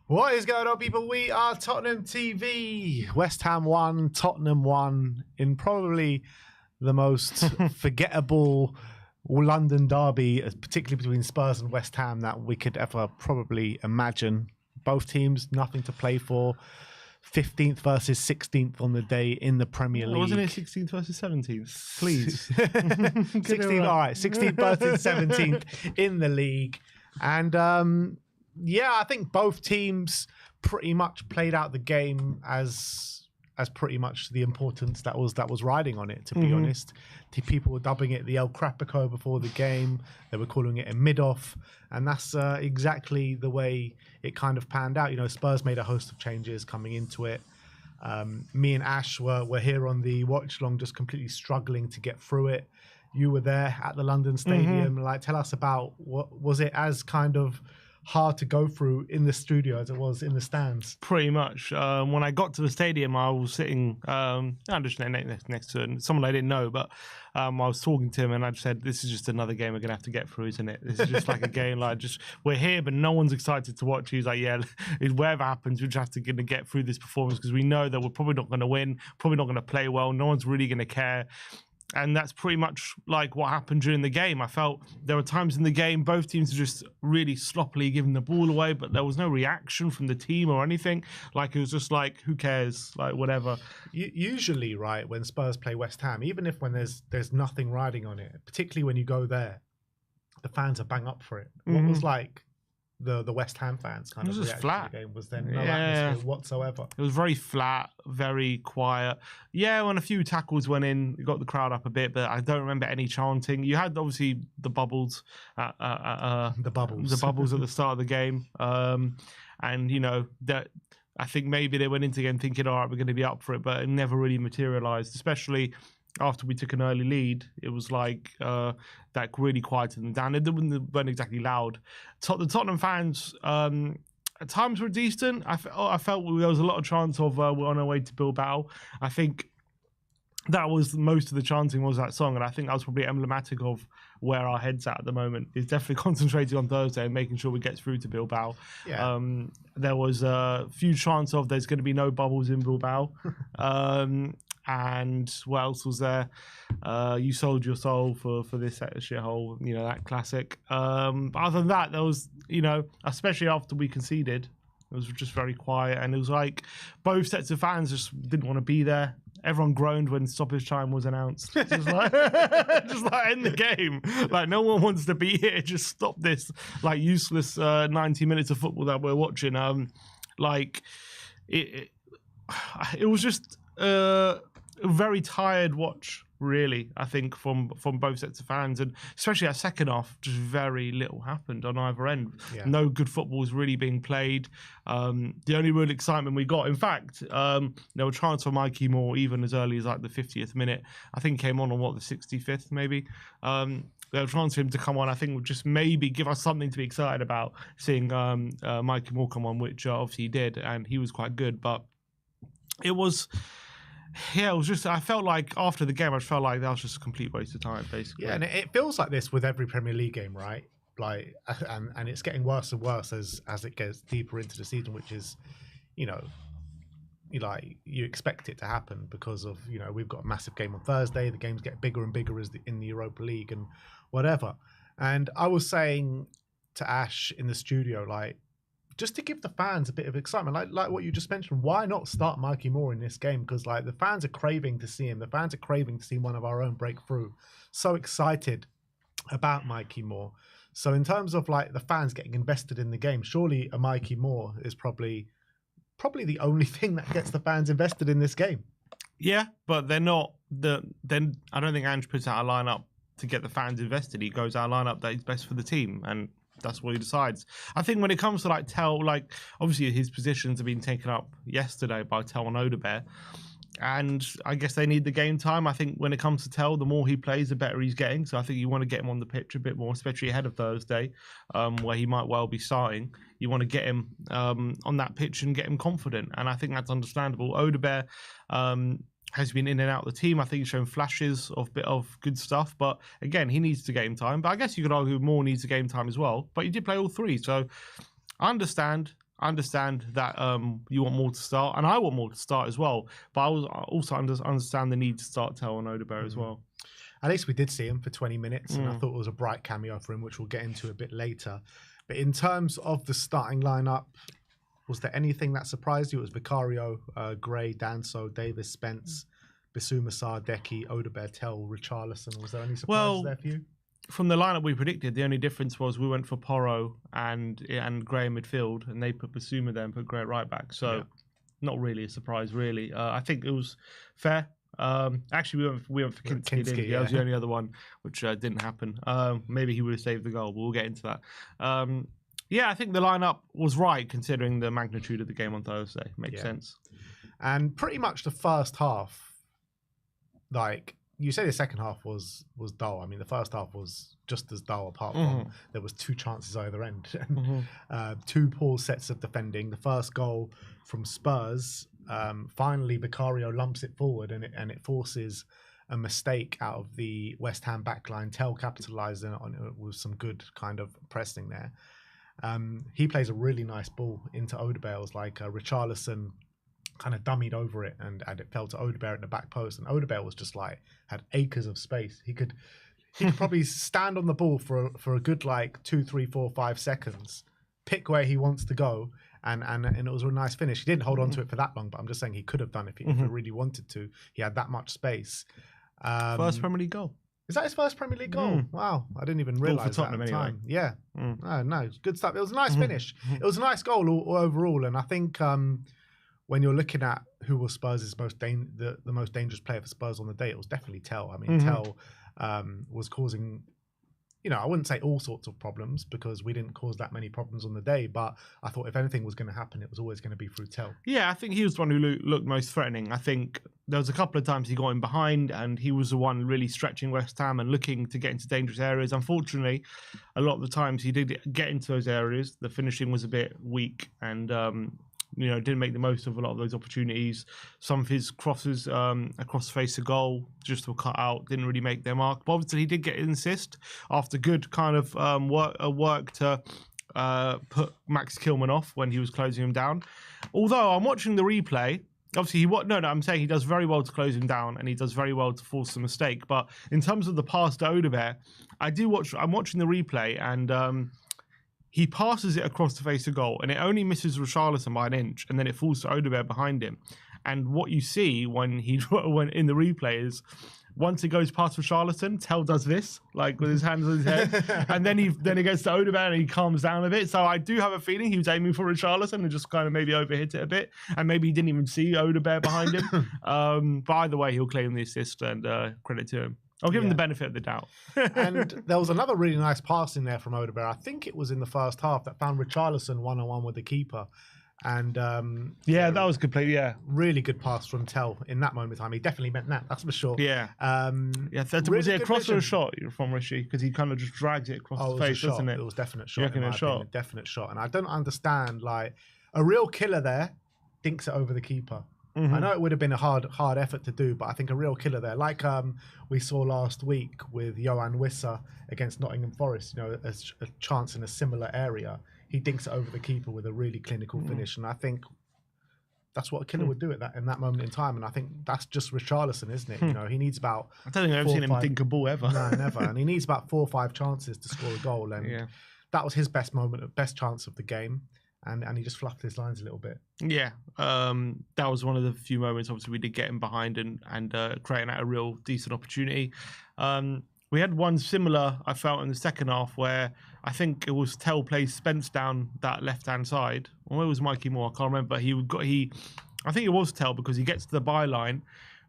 What is going on, people? We are Tottenham TV. West Ham won, Tottenham won in probably the most forgettable London derby, particularly between Spurs and West Ham, that we could ever probably imagine. Both teams, nothing to play for. 15th versus 16th on the day in the Premier League. Wasn't it 16th versus 17th? Please. 16th, all right. 16th versus 17th in the league. And yeah, I think both teams pretty much played out the game as pretty much the importance that was riding on it, to be honest. The people were dubbing it the El Crapico before the game. They were calling it a mid-off. And that's exactly the way it kind of panned out. You know, Spurs made a host of changes coming into it. Me and Ash were here on the watch-along, just completely struggling to get through it. You were there at the London Stadium. Like, tell us about, what was it as kind of hard to go through in the studio as it was in the stands? Pretty much. When I got to the stadium, I was sitting just next to someone I didn't know, but I was talking to him and I just said, this is just another game we're going to have to get through, isn't it? This is just like a game, like, just, we're here, but no one's excited to watch. He's like, yeah, whatever happens, we just have to get through this performance because we know that we're probably not going to win, probably not going to play well, no one's really going to care. And that's pretty much like what happened during the game. I felt there were times in the game, both teams were just really sloppily giving the ball away, but there was no reaction from the team or anything. Like, it was just like, who cares? Like, whatever. Usually, right, when Spurs play West Ham, even if when there's nothing riding on it, particularly when you go there, the fans are bang up for it. What was like the West Ham fans kind of reaction to the game? Was there no atmosphere whatsoever? It was very flat, very quiet. Yeah, when a few tackles went in, it got the crowd up a bit, but I don't remember any chanting. You had obviously the bubbles, the bubbles at the start of the game, and you know that. I think maybe they went into the game thinking, all right, we're going to be up for it, but it never really materialized, especially after we took an early lead. It was like that really quieted them down. It weren't exactly loud. The Tottenham fans at times were decent. I felt there was a lot of chance of we're on our way to Bilbao. I think that was most of the chanting was that song, and I think that was probably emblematic of where our head's at the moment. Is definitely concentrating on Thursday and making sure we get through to Bilbao. Yeah. There was a few chants of there's going to be no bubbles in Bilbao. And what else was there? You sold your soul for this shithole, you know, that classic. But other than that, there was, you know, especially after we conceded, it was just very quiet, and it was like both sets of fans just didn't want to be there. Everyone groaned when stoppage time was announced. Just like, just like end the game. Like, no one wants to be here. Just stop this like useless 90 minutes of football that we're watching. Like it was just a very tired watch, really, I think, from both sets of fans, and especially that second half, just very little happened on either end. Yeah. No good football was really being played. The only real excitement we got, in fact, there were chances for Mikey Moore even as early as like the 50th minute. I think he came on what, the 65th maybe. There was a chance for him to come on. I think would just maybe give us something to be excited about, seeing Mikey Moore come on, which obviously he did, and he was quite good. But it was... Yeah, it was just, I felt like after the game, I felt like that was just a complete waste of time, basically. Yeah, and it feels like this with every Premier League game, right? Like, and it's getting worse and worse as it gets deeper into the season, which is, you know, you expect it to happen because of, you know, we've got a massive game on Thursday. The games get bigger and bigger in the Europa League and whatever. And I was saying to Ash in the studio, like, just to give the fans a bit of excitement, like what you just mentioned, why not start Mikey Moore in this game? Because like the fans are craving to see him. The fans are craving to see one of our own break through. So excited about Mikey Moore. So in terms of like the fans getting invested in the game, surely a Mikey Moore is probably the only thing that gets the fans invested in this game. Yeah, but they're not. Then I don't think Ange puts out a lineup to get the fans invested. He goes out a lineup that is best for the team, and that's what he decides. I think when it comes to like obviously his positions have been taken up yesterday by Tell and Odebear, and I guess they need the game time. I think when it comes to Tell, the more he plays, the better he's getting. So I think you want to get him on the pitch a bit more, especially ahead of Thursday, where he might well be starting. You want to get him on that pitch and get him confident, and I think that's understandable. Odebear has been in and out of the team. I think he's shown flashes of bit of good stuff, but again, he needs to game time. But I guess you could argue Moore needs a game time as well. But he did play all three, so I understand. I understand that you want more to start, and I want more to start as well. But I also understand the need to start Tell and Odebear as well. At least we did see him for 20 minutes, and I thought it was a bright cameo for him, which we'll get into a bit later. But in terms of the starting lineup, was there anything that surprised you? It was Vicario, Gray, Danso, Davis, Spence, Bissouma, Sarr, Decky, Odebear, Tell, Richarlison. Was there any surprises there for you? From the lineup we predicted, the only difference was we went for Porro and Gray in midfield, and they put Bissouma there and put Gray at right back. So not really a surprise, really. I think it was fair. Actually, we went for Kulleski. That was the only other one, which didn't happen. Maybe he would have saved the goal, but we'll get into that. I think the lineup was right considering the magnitude of the game on Thursday. Makes sense. And pretty much the first half, like you say, the second half was dull. I mean, the first half was just as dull, apart from there was 2 chances either end, and 2 poor sets of defending. The first goal from Spurs. Finally, Vicario lumps it forward, and it forces a mistake out of the West Ham backline. Tell capitalising on it with some good kind of pressing there. He plays a really nice ball into Odebear. It was like Richarlison kind of dummied over it, and it fell to Odebear in the back post. And Odebear was just like had acres of space. He could probably stand on the ball for a good like 2, 3, 4, 5 seconds, pick where he wants to go. And it was a nice finish. He didn't hold on to it for that long, but I'm just saying he could have done if he really wanted to. He had that much space. First Premier League goal. Is that his first Premier League goal? Wow, I didn't even realise that at the time. Yeah, no, good stuff. It was a nice finish. It was a nice goal all overall, and I think when you're looking at who was Spurs' the most dangerous player for Spurs on the day, it was definitely Tell. I mean, Tell was causing, I wouldn't say all sorts of problems because we didn't cause that many problems on the day, but I thought if anything was going to happen, it was always going to be through Tell. Yeah, I think he was the one who looked most threatening. I think there was a couple of times he got in behind and he was the one really stretching West Ham and looking to get into dangerous areas. Unfortunately, a lot of the times he did get into those areas. The finishing was a bit weak and didn't make the most of a lot of those opportunities. Some of his crosses across the face of goal just were cut out, didn't really make their mark. But obviously he did get an assist after good kind of work to put Max Kilman off when he was closing him down. Although I'm watching the replay, obviously I'm saying he does very well to close him down and he does very well to force a mistake. But in terms of the pass to Odebear, I'm watching the replay and he passes it across the face of goal and it only misses Richarlison by an inch and then it falls to Odebear behind him. And what you see when in the replay is once it goes past Richarlison, Tell does this, like with his hands on his head. And then it gets to Odebear and he calms down a bit. So I do have a feeling he was aiming for Richarlison and just kind of maybe overhit it a bit. And maybe he didn't even see Odebear behind him. But either way, he'll claim the assist and credit to him. I'll give him the benefit of the doubt. And there was another really nice pass in there from Odebear. I think it was in the first half that found Richarlison one-on-one with the keeper. And that was complete. Yeah, really good pass from Tell in that moment of time. He definitely meant that. That's for sure. Yeah. Was it a cross or a shot from Rishi? Because he kind of just drags it across the face, doesn't it? It was definite shot. A definite shot. And I don't understand. Like a real killer there, dinks it over the keeper. I know it would have been a hard effort to do, but I think a real killer there, like we saw last week with Johan Wissa against Nottingham Forest, a chance in a similar area. He dinks it over the keeper with a really clinical finish, and I think that's what a killer would do in that moment in time. And I think that's just Richarlison, isn't it? He needs about. I don't think I've ever seen him dink a ball ever. No, never. And he needs about 4 or 5 chances to score a goal, and that was his best chance of the game. And he just fluffed his lines a little bit. Yeah, that was one of the few moments. Obviously, we did get him behind and creating out a real decent opportunity. We had one similar, I felt, in the second half where I think it was Tell plays Spence down that left-hand side. Or it was Mikey Moore, I can't remember. I think it was Tell because he gets to the byline,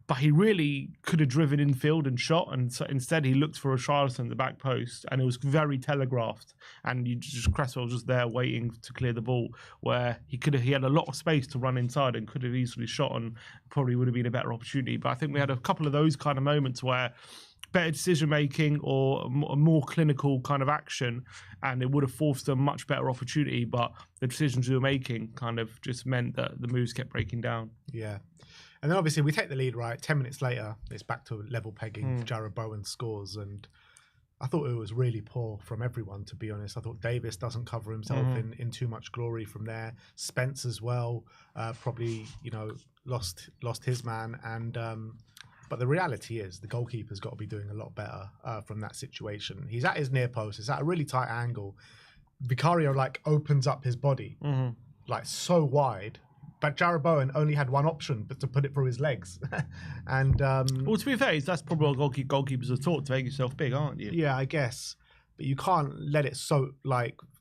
but he really could have driven infield and shot, and so instead he looked for Richarlison at the back post, and it was very telegraphed. And Cresswell was just there waiting to clear the ball, where he had a lot of space to run inside and could have easily shot, and probably would have been a better opportunity. But I think we had a couple of those kind of moments where better decision making or a more clinical kind of action, and it would have forced a much better opportunity. But the decisions we were making kind of just meant that the moves kept breaking down. Yeah. And then obviously we take the lead, right? 10 minutes later, it's back to level pegging. Jared Bowen scores. And I thought it was really poor from everyone, to be honest. I thought Davis doesn't cover himself in too much glory from there. Spence as well, probably, lost his man. And but the reality is the goalkeeper's got to be doing a lot better from that situation. He's at his near post. It's at a really tight angle. Vicario opens up his body so wide. But Jarrod Bowen only had one option, but to put it through his legs. And well, to be fair, that's probably what goalkeepers are taught, to make yourself big, aren't you? Yeah, I guess. But you can't let it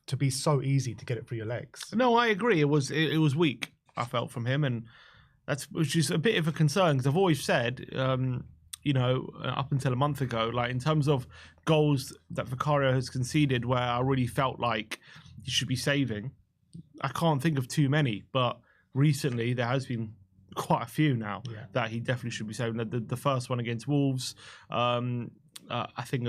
to be so easy to get it through your legs. No, I agree. It was weak, I felt, from him, and which is a bit of a concern, because I've always said, up until a month ago, in terms of goals that Vicario has conceded, where I really felt like he should be saving, I can't think of too many, but recently there has been quite a few now that he definitely should be saving. The first one against Wolves, I think,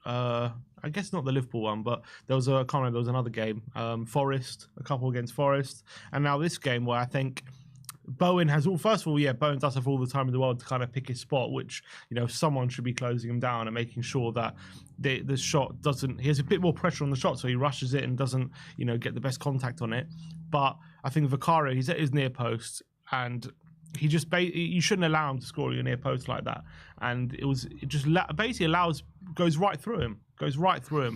I guess not the Liverpool one, but there was another game, Forest, a couple against Forest, and now this game where I think Bowen has first of all, Bowen does have all the time in the world to kind of pick his spot, which, someone should be closing him down and making sure that the shot doesn't, he has a bit more pressure on the shot, so he rushes it and doesn't, get the best contact on it. But I think Vicario, he's at his near post, and he just you shouldn't allow him to score your near post like that. And it just basically goes right through him,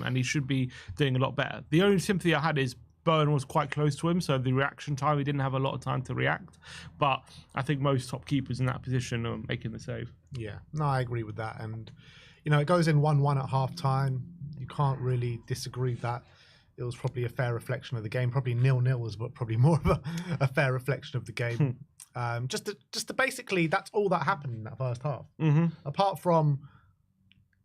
and he should be doing a lot better. The only sympathy I had is Bowen was quite close to him, so the reaction time, he didn't have a lot of time to react. But I think most top keepers in that position are making the save. Yeah, no, I agree with that. And, it goes in 1-1 at half time. You can't really disagree that. It was probably a fair reflection of the game. Probably 0-0 was probably more of a fair reflection of the game. Just to basically, that's all that happened in that first half. Apart from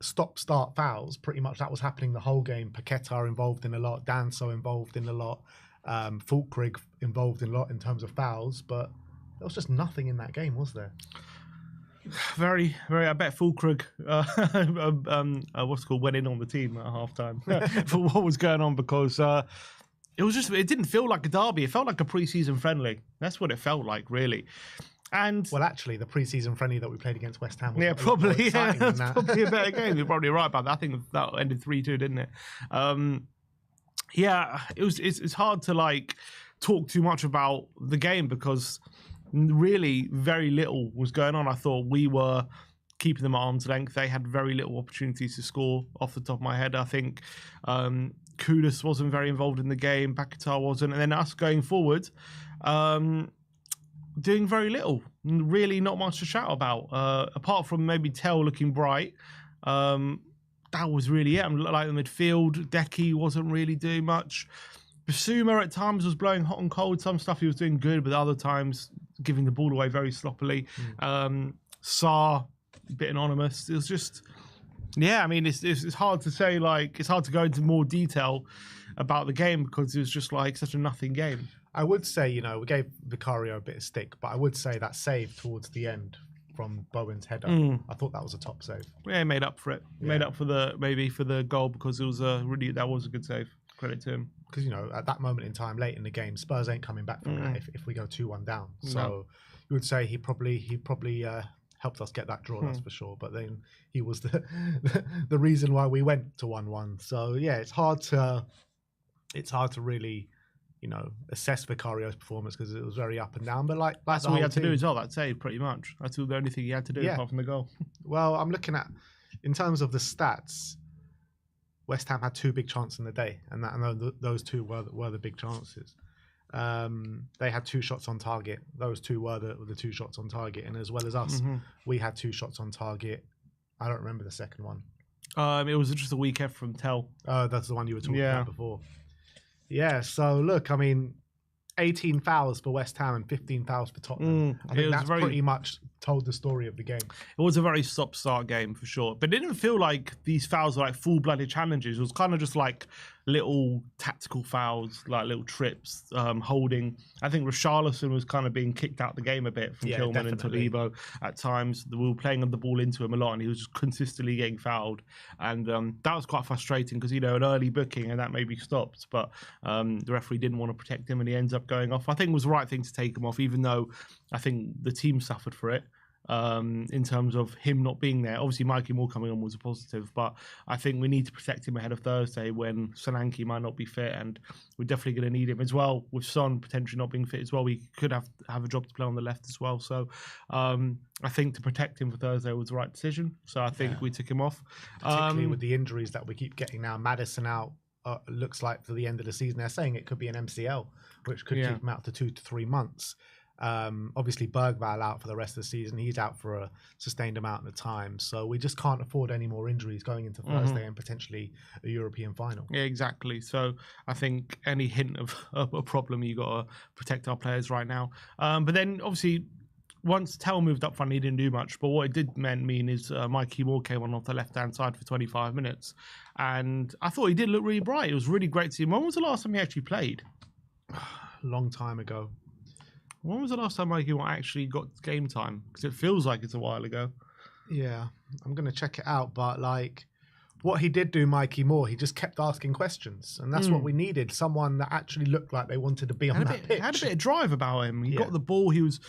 stop-start fouls, pretty much that was happening the whole game. Paqueta involved in a lot. Danso involved in a lot. Fulkrig involved in a lot in terms of fouls. But there was just nothing in that game, was there? Very, very. I bet Fulkrig, went in on the team at halftime for what was going on, because it didn't feel like a derby. It felt like a pre-season friendly. That's what it felt like, really. And well, actually, the pre-season friendly that we played against West Ham was probably probably a better game. You're probably right about that. I think that ended 3-2, didn't it? It's hard to talk too much about the game, because really very little was going on. I thought we were keeping them at arm's length. They had very little opportunities to score off the top of my head. I think Kulleski wasn't very involved in the game, Paqueta wasn't, and then us going forward, doing very little. Really not much to shout about, apart from maybe Tell looking bright. That was really it. Like the midfield, Decky wasn't really doing much. Basuma at times was blowing hot and cold. Some stuff he was doing good, but other times giving the ball away very sloppily. Sarr, a bit anonymous. It was just, it's hard to say, it's hard to go into more detail about the game, because it was just such a nothing game. I would say, we gave Vicario a bit of stick, but I would say that save towards the end from Bowen's header, I thought that was a top save. Yeah, he made up for it. Yeah. Made up for the goal, because it was that was a good save. Credit to him. Because, at that moment in time, late in the game, Spurs ain't coming back from that if we go 2-1 down. So you would say he probably helped us get that draw, that's for sure. But then he was the reason why we went to 1-1. So yeah, it's hard to really, assess Vicario's performance, because it was very up and down. But that's all he had to do as well. That save, pretty much. That's the only thing he had to do apart from the goal. Well, I'm looking at, in terms of the stats, West Ham had 2 big chances in the day, and those 2 were the big chances. They had 2 shots on target. Those 2 were the 2 shots on target, and as well as us, we had 2 shots on target. I don't remember the second one. It was just a weak effort from Tell. That's the one you were talking about before. Yeah. So look, 18 fouls for West Ham and 15 fouls for Tottenham. I think that's pretty much told the story of the game. It was a very stop-start game for sure, but it didn't feel like these fouls were full-blooded challenges. It was kind of just little tactical fouls, little trips, holding. I think Richarlison was kind of being kicked out the game a bit from Tillman and Todibo at times. We were playing the ball into him a lot, and he was just consistently getting fouled. And that was quite frustrating, because, an early booking, and that maybe stopped. But the referee didn't want to protect him, and he ends up going off. I think it was the right thing to take him off, even though I think the team suffered for it. in terms of him not being there. Obviously, Mikey Moore coming on was a positive, but I think we need to protect him ahead of Thursday when Solanke might not be fit, and we're definitely going to need him as well. With Son potentially not being fit as well, we could have a job to play on the left as well. So I think to protect him for Thursday was the right decision. So I think we took him off. Particularly with the injuries that we keep getting now. Maddison out, looks like for the end of the season. They're saying it could be an MCL, which could keep him out to 2 to 3 months. Obviously Bergvall out for the rest of the season. He's out for a sustained amount of time, so we just can't afford any more injuries going into Thursday and potentially a European final. Yeah, exactly. So I think any hint of a problem, you got to protect our players right now. But then obviously once Tell moved up front, he didn't do much, but what it did mean is Mikey Moore came on off the left hand side for 25 minutes, and I thought he did look really bright. It was really great to see him. When was the last time he actually played? Long time ago. When was the last time Mikey Moore actually got game time? Because it feels like it's a while ago. Yeah, I'm going to check it out. But like what he did do, Mikey Moore, he just kept asking questions. And that's what we needed. Someone that actually looked like they wanted to be on that pitch. Had a bit of drive about him. He got the ball. He was,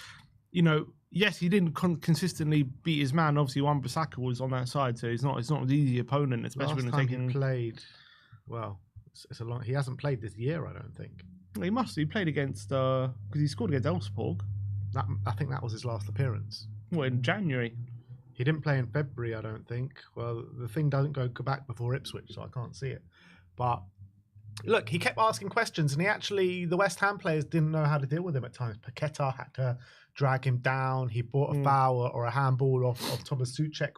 you know, yes, he didn't consistently beat his man. Obviously, Wan-Bissaka was on that side. So it's not an easy opponent, especially when they're taking... He played, well, it's a long... He hasn't played this year, I don't think. He must. He played against because he scored against Elfsborg. I think that was his last appearance. What, in January? He didn't play in February, I don't think. Well, the thing doesn't go back before Ipswich, so I can't see it. But look, he kept asking questions, and the West Ham players didn't know how to deal with him at times. Paqueta had to drag him down. He brought a foul or a handball off Thomas Souček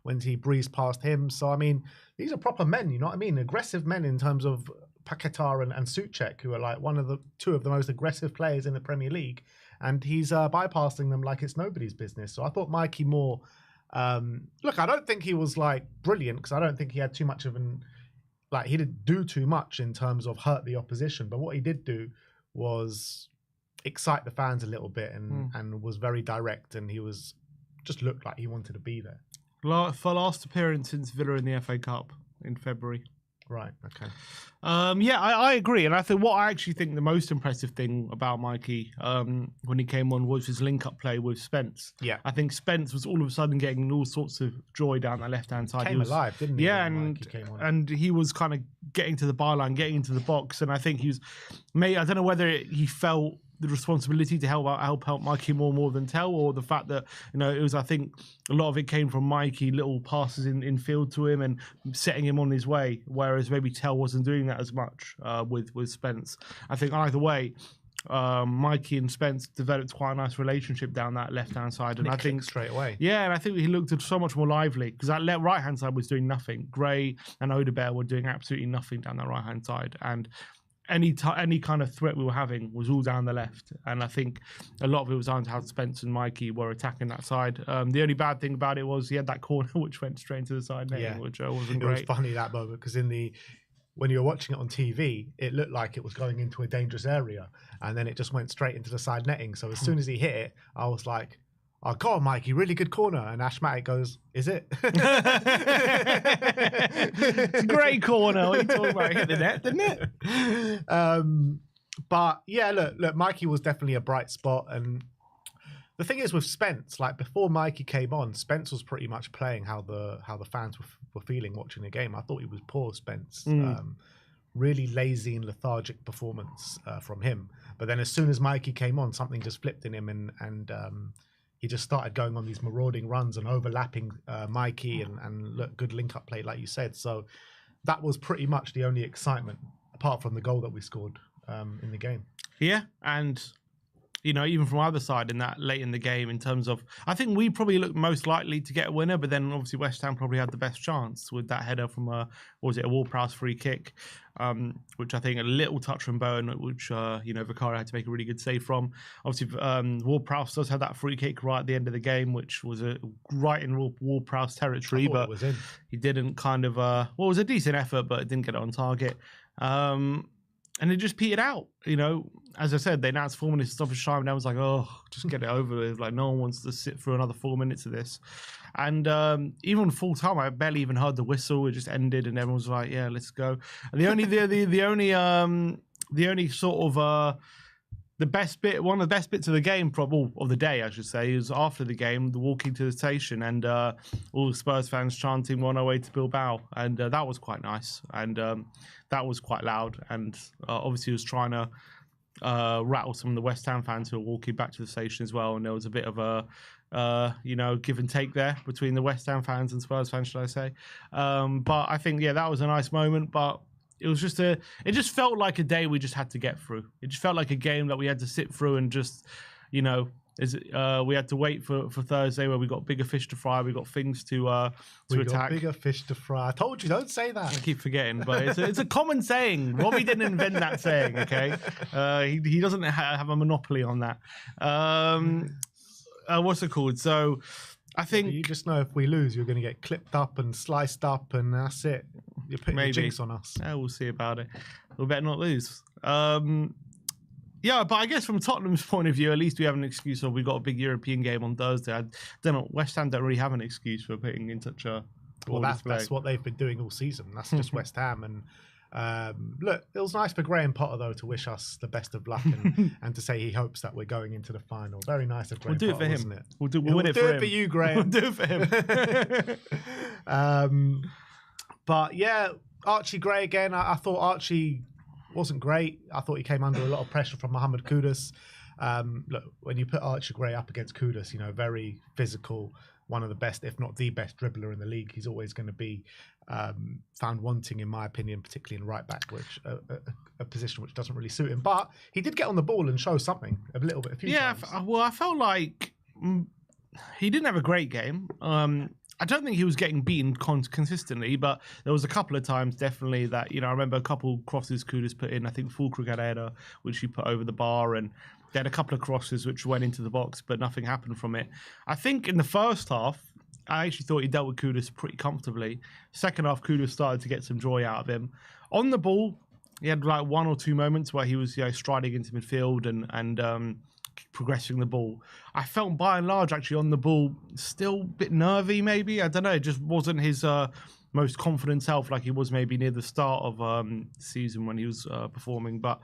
when he breezed past him. So I mean, these are proper men, you know what I mean? Aggressive men in terms of Paqueta and Souček, who are like two of the most aggressive players in the Premier League, and he's bypassing them like it's nobody's business. So I thought Mikey Moore, look, I don't think he was like brilliant, because I don't think he had too much of he didn't do too much in terms of hurt the opposition, but what he did do was excite the fans a little bit and was very direct, and he just looked like he wanted to be there. For last appearance since Villa in the FA Cup in February. Right, okay. I agree. And I think what I actually think the most impressive thing about Mikey when he came on was his link-up play with Spence. Yeah. I think Spence was all of a sudden getting all sorts of joy down that left-hand side. He was alive, didn't he? Yeah, and he was kind of getting to the byline, getting into the box. And I think I don't know whether he felt the responsibility to help Mikey more than Tell, or the fact that, you know, it was, I think a lot of it came from Mikey, little passes in field to him and setting him on his way, whereas maybe Tell wasn't doing that as much with Spence. I think either way, Mikey and Spence developed quite a nice relationship down that left-hand side, and I think straight away. Yeah, and I think he looked so much more lively, because that right-hand side was doing nothing. Gray and Odebear were doing absolutely nothing down that right-hand side, and any kind of threat we were having was all down the left. And I think a lot of it was down to how Spence and Mikey were attacking that side. The only bad thing about it was he had that corner which went straight into the side netting, which wasn't great. It was funny, that moment, because when you were watching it on TV, it looked like it was going into a dangerous area, and then it just went straight into the side netting. So as soon as he hit it, I was like, "Oh, go on, Mikey, really good corner." And Ashmatic goes, "Is it?" It's a great corner. What are you talking about? Hit the net, didn't it? But yeah, look, Mikey was definitely a bright spot. And the thing is with Spence, like before Mikey came on, Spence was pretty much playing how the fans were feeling watching the game. I thought he was poor, Spence. Really lazy and lethargic performance from him. But then as soon as Mikey came on, something just flipped in him, and he just started going on these marauding runs and overlapping Mikey and look, good link-up play, like you said. So that was pretty much the only excitement, apart from the goal that we scored in the game. Yeah, and you know, even from either side in that late in the game, in terms of, I think we probably looked most likely to get a winner, but then obviously West Ham probably had the best chance with that header from a Ward-Prowse free kick, which I think a little touch from Bowen, which Vicario had to make a really good save from. Obviously, Ward-Prowse does have that free kick right at the end of the game, which was right in Ward-Prowse territory, but it was in. He didn't kind of it was a decent effort, but it didn't get it on target. And it just petered out, you know. As I said, they announced 4 minutes stoppage time, and I was like, oh, just get it over with. Like, no one wants to sit through another 4 minutes of this. And even full time, I barely even heard the whistle. It just ended, and everyone was like, yeah, let's go. And the only sort of the best bit, one of the best bits of the game, probably of the day, I should say, is after the game, the walking to the station and all the Spurs fans chanting "On our way to Bilbao," and that was quite nice, and that was quite loud, and obviously he was trying to rattle some of the West Ham fans who were walking back to the station as well, and there was a bit of a give and take there between the West Ham fans and Spurs fans, should I say? But I think that was a nice moment, but. It was just it just felt like a day we just had to get through. It just felt like a game that we had to sit through and just, we had to wait for Thursday where we got bigger fish to fry. We got things to attack. Got bigger fish to fry. I told you, don't say that. I keep forgetting, but it's a common saying. Robbie didn't invent that saying, okay? He doesn't have a monopoly on that. What's it called? So I think... You just know if we lose, you're going to get clipped up and sliced up and that's it. You're putting your jinx on us. Yeah, we'll see about it. We better not lose. Yeah, but I guess from Tottenham's point of view, at least we have an excuse of we got a big European game on Thursday. I don't know. West Ham don't really have an excuse for putting in such a well, that's what they've been doing all season. That's just West Ham. And look, it was nice for Graham Potter, though, to wish us the best of luck and to say he hopes that we're going into the final. Very nice of Graham Potter, We'll do it for wasn't him. it? We'll win it for him. For you, Graham. We'll do it for him. But yeah, Archie Gray again. I thought Archie wasn't great. I thought he came under a lot of pressure from Mohamed Kudus. Look, when you put Archie Gray up against Kudus, very physical, one of the best, if not the best dribbler in the league, he's always going to be found wanting, in my opinion, particularly in right back, which a position which doesn't really suit him. But he did get on the ball and show something a little bit, a few times. Well, I felt like he didn't have a great game. I don't think he was getting beaten consistently, but there was a couple of times definitely that, I remember a couple crosses Kudus put in. I think Fulkrug had a header, which he put over the bar, and they had a couple of crosses which went into the box, but nothing happened from it. I think in the first half, I actually thought he dealt with Kudus pretty comfortably. Second half, Kudus started to get some joy out of him. On the ball, he had like one or two moments where he was striding into midfield and progressing the ball. I felt by and large actually on the ball still a bit nervy maybe. I don't know, it just wasn't his most confident self like he was maybe near the start of the season when he was performing. But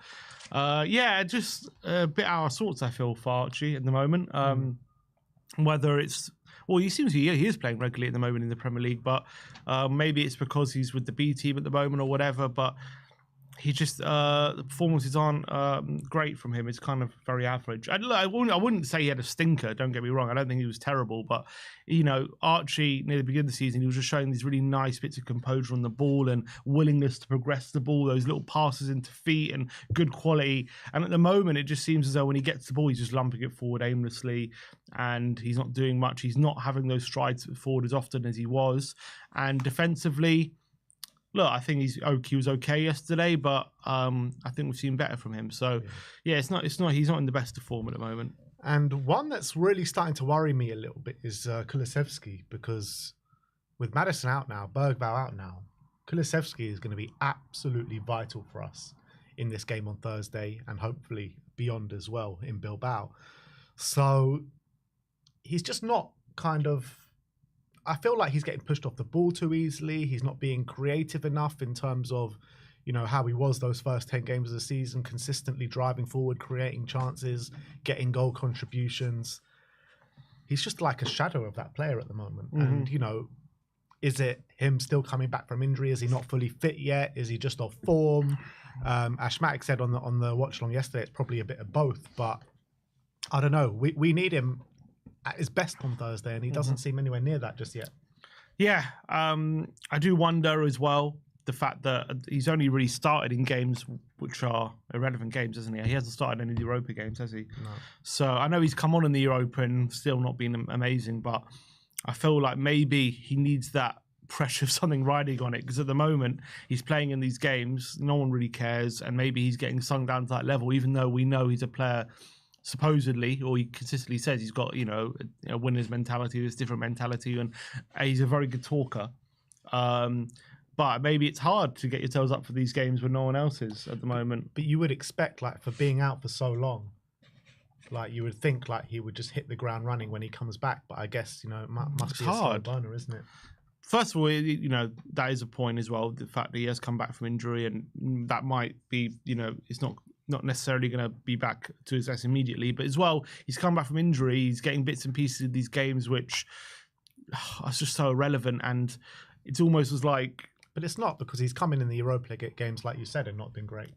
just a bit out of sorts I feel for Archie at the moment. Whether it's he seems he is playing regularly at the moment in the Premier League, but maybe it's because he's with the B team at the moment or whatever, but he just the performances aren't great from him. It's kind of very average. I wouldn't say he had a stinker. Don't get me wrong. I don't think he was terrible, but Archie near the beginning of the season, he was just showing these really nice bits of composure on the ball and willingness to progress the ball. Those little passes into feet and good quality. And at the moment, it just seems as though when he gets the ball, he's just lumping it forward aimlessly, and he's not doing much. He's not having those strides forward as often as he was. And defensively, look, I think he was okay yesterday, but I think we've seen better from him. So, he's not in the best of form at the moment. And one that's really starting to worry me a little bit is Kulleski, because with Maddison out now, Bergvall out now, Kulleski is going to be absolutely vital for us in this game on Thursday and hopefully beyond as well in Bilbao. So he's just not I feel like he's getting pushed off the ball too easily. He's not being creative enough in terms of, how he was those first 10 games of the season, consistently driving forward, creating chances, getting goal contributions. He's just like a shadow of that player at the moment. And, is it him still coming back from injury? Is he not fully fit yet? Is he just off form? Ashmatic said on the watch along yesterday, it's probably a bit of both, but I don't know. We need him at his best on Thursday, and he doesn't seem anywhere near that just yet. Yeah, I do wonder as well the fact that he's only really started in games which are irrelevant games, isn't he? He hasn't started any of the Europa games, has he? No. So I know he's come on in the Europa and still not been amazing, but I feel like maybe he needs that pressure of something riding on it, because at the moment he's playing in these games, no one really cares, and maybe he's getting sung down to that level, even though we know he's a player supposedly, or he consistently says he's got, a winner's mentality, this different mentality, and he's a very good talker. But maybe it's hard to get your toes up for these games when no one else is at the moment. But you would expect, for being out for so long, you would think, he would just hit the ground running when he comes back. But I guess, it must be a slow burner, isn't it? First of all, that is a point as well, the fact that he has come back from injury, and that might be, it's not not necessarily going to be back to his best immediately, but as well, he's come back from injury. He's getting bits and pieces of these games, which are just so irrelevant. And it's almost as like... But it's not, because he's come in the Europa League games, like you said, and not been great.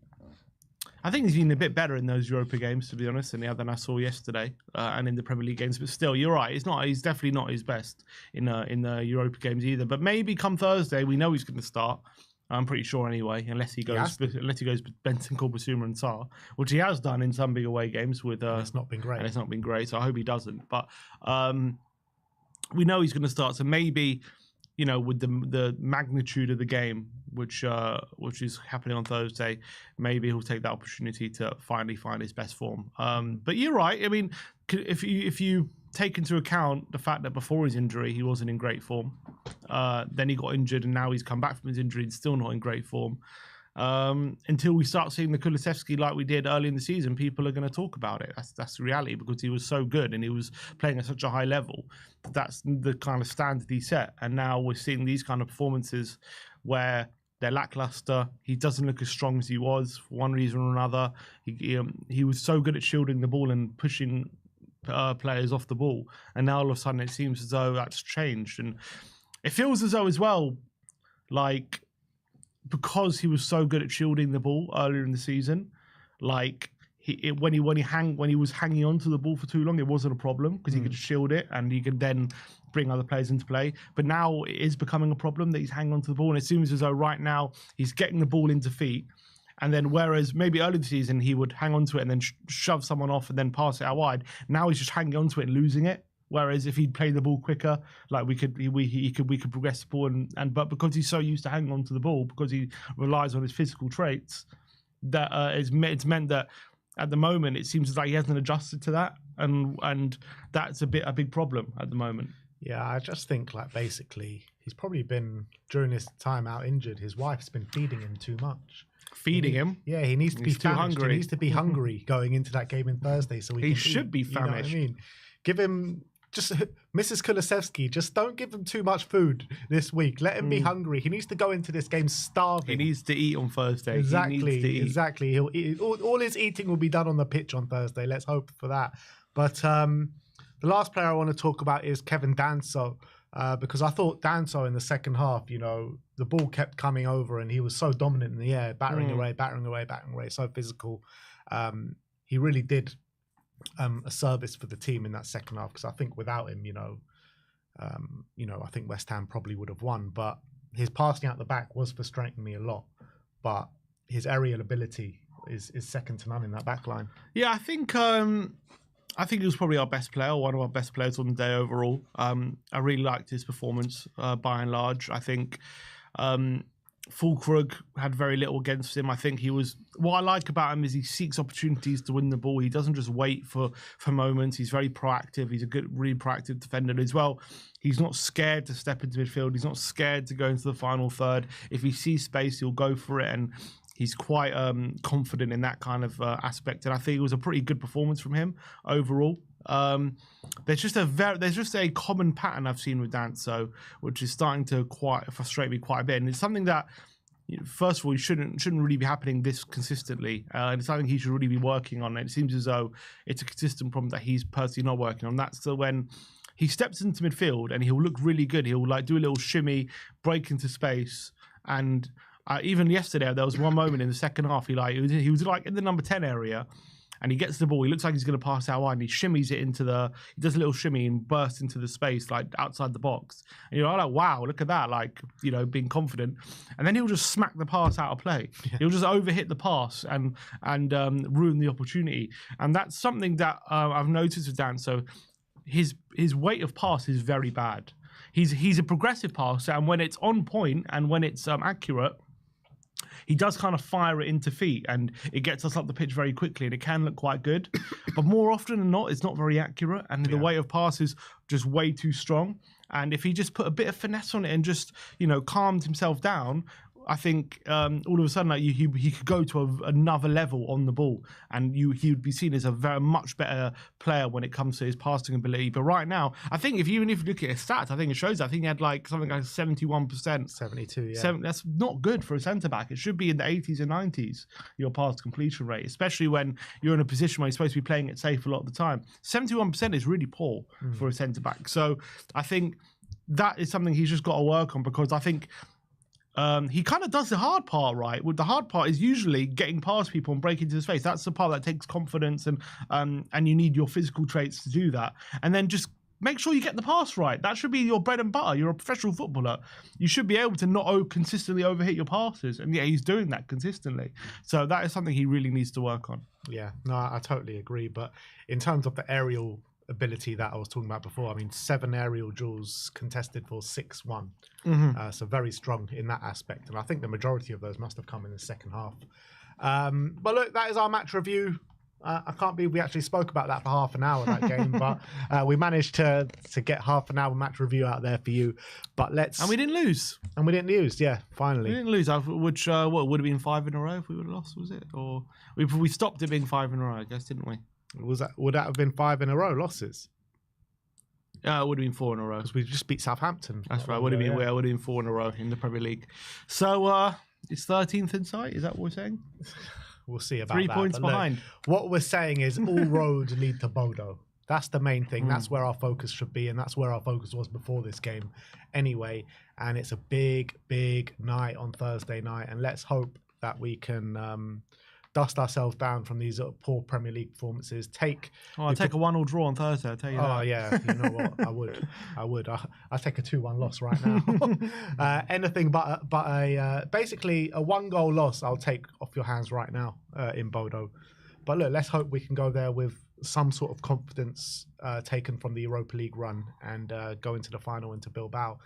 I think he's been a bit better in those Europa games, to be honest, than I saw yesterday, and in the Premier League games. But still, you're right. He's definitely not his best in the Europa games either. But maybe come Thursday, we know he's going to start. I'm pretty sure anyway, unless he goes Benson, Korpisuma and Sarr, which he has done in some big away games with. It's not been great. And it's not been great, so I hope he doesn't. But we know he's going to start, so maybe, you know, with the magnitude of the game, which is happening on Thursday, maybe he'll take that opportunity to finally find his best form. But you're right. I mean, if you take into account the fact that before his injury he wasn't in great form, then he got injured, and now he's come back from his injury and still not in great form. Until we start seeing the Kulleski like we did early in the season, people are going to talk about it. That's the reality, because he was so good and he was playing at such a high level. That's the kind of standard he set. And now we're seeing these kind of performances where they're lackluster. He doesn't look as strong as he was for one reason or another. He was so good at shielding the ball and pushing players off the ball, and now all of a sudden it seems as though that's changed. And it feels as though as well, like, because he was so good at shielding the ball earlier in the season, like when he was hanging on to the ball for too long, it wasn't a problem, because he could shield it and he could then bring other players into play. But now it is becoming a problem that he's hanging on to the ball, and it seems as though right now he's getting the ball into feet, and then whereas maybe early in the season he would hang on to it and then shove someone off and then pass it out wide, now he's just hanging on to it and losing it. Whereas if he'd play the ball quicker, like we could progress the ball, but because he's so used to hanging on to the ball, because he relies on his physical traits, that it's meant that at the moment it seems like he hasn't adjusted to that, and that's a big problem at the moment. Yeah, I just think, like, basically he's probably been, during his time out injured, his wife's been feeding him too much. Feeding him? Yeah, he needs to be too famished. hungry. He needs to be hungry going into that game on Thursday, so he should be famished. You know what I mean? Give him, just Mrs. Kulleski, just don't give him too much food this week. Let him be hungry. He needs to go into this game starving. He needs to eat on Thursday. Exactly. He'll eat, all his eating will be done on the pitch on Thursday. Let's hope for that. But the last player I want to talk about is Kevin Danso, because I thought Danso in the second half, you know, the ball kept coming over and he was so dominant in the air, battering away, so physical. He really did a service for the team in that second half, because I think without him, I think West Ham probably would have won. But his passing out the back was frustrating me a lot. But his aerial ability is second to none in that back line. Yeah, I think he was probably our best player, one of our best players on the day overall. I really liked his performance by and large. I think Fulkrug had very little against him. I think what I like about him is he seeks opportunities to win the ball. He doesn't just wait for moments. He's very proactive. He's a really proactive defender as well. He's not scared to step into midfield. He's not scared to go into the final third. If he sees space, he'll go for it, and he's quite confident in that kind of aspect. And I think it was a pretty good performance from him overall. There's just a common pattern I've seen with Danso, which is starting to quite frustrate me quite a bit, and it's something that, first of all, shouldn't really be happening this consistently, and it's something he should really be working on. And it seems as though it's a consistent problem that he's personally not working on. That's so when he steps into midfield and he'll look really good. He'll like do a little shimmy, break into space, and even yesterday there was one moment in the second half he was like in the number 10 area. And he gets the ball. He looks like he's going to pass out wide, and he shimmies it he does a little shimmy and bursts into the space, like outside the box. And you're like, wow, look at that, like, being confident. And then he'll just smack the pass out of play. Yeah. He'll just overhit the pass and ruin the opportunity. And that's something that I've noticed with Danso. His weight of pass is very bad. He's a progressive passer, and when it's on point and when it's accurate, he does kind of fire it into feet, and it gets us up the pitch very quickly, and it can look quite good. But more often than not, it's not very accurate, and the weight of pass is just way too strong. And if he just put a bit of finesse on it and just, calmed himself down, I think all of a sudden, like he could go to another level on the ball, and he would be seen as a very much better player when it comes to his passing ability. But right now, I think even if you look at his stats, I think it shows. I think he had like something like 71%, 72. Yeah, that's not good for a centre back. It should be in the 80s and 90s. Your pass completion rate, especially when you're in a position where you're supposed to be playing it safe a lot of the time. 71% is really poor for a centre back. So I think that is something he's just got to work on, because I think. He kind of does the hard part, right? The hard part is usually getting past people and breaking into his face. That's the part that takes confidence, and you need your physical traits to do that. And then just make sure you get the pass right. That should be your bread and butter. You're a professional footballer. You should be able to not consistently overhit your passes. And yeah, he's doing that consistently. So that is something he really needs to work on. Yeah, no, I totally agree. But in terms of the aerial ability that I was talking about before, I mean, 7 aerial duels contested for 6-1. So very strong in that aspect. And I think the majority of those must have come in the second half. But look, that is our match review. I can't believe we actually spoke about that for half an hour, that game, but we managed to get half an hour match review out there for you. But And we didn't lose. Yeah, finally. We didn't lose, which what would have been 5 in a row if we would have lost, was it? Or we stopped it being 5 in a row, I guess, didn't we? Would that have been 5 in a row losses? It would have been 4 in a row. Because we just beat Southampton. That's right. Would have been 4 in a row in the Premier League. So it's 13th in sight. Is that what we're saying? We'll see about 3 that. points behind. Look, what we're saying is all roads lead to Bodo. That's the main thing. That's where our focus should be, and that's where our focus was before this game anyway. And it's a big, big night on Thursday night, and let's hope that we can dust ourselves down from these poor Premier League performances. I'll take a 1-1 draw on Thursday, I'll tell you that. Oh, yeah. You know what? I would. I'll take a 2-1 loss right now. Anything but basically a 1-goal loss I'll take off your hands right now in Bodo. But look, let's hope we can go there with some sort of confidence taken from the Europa League run and go into the final into Bilbao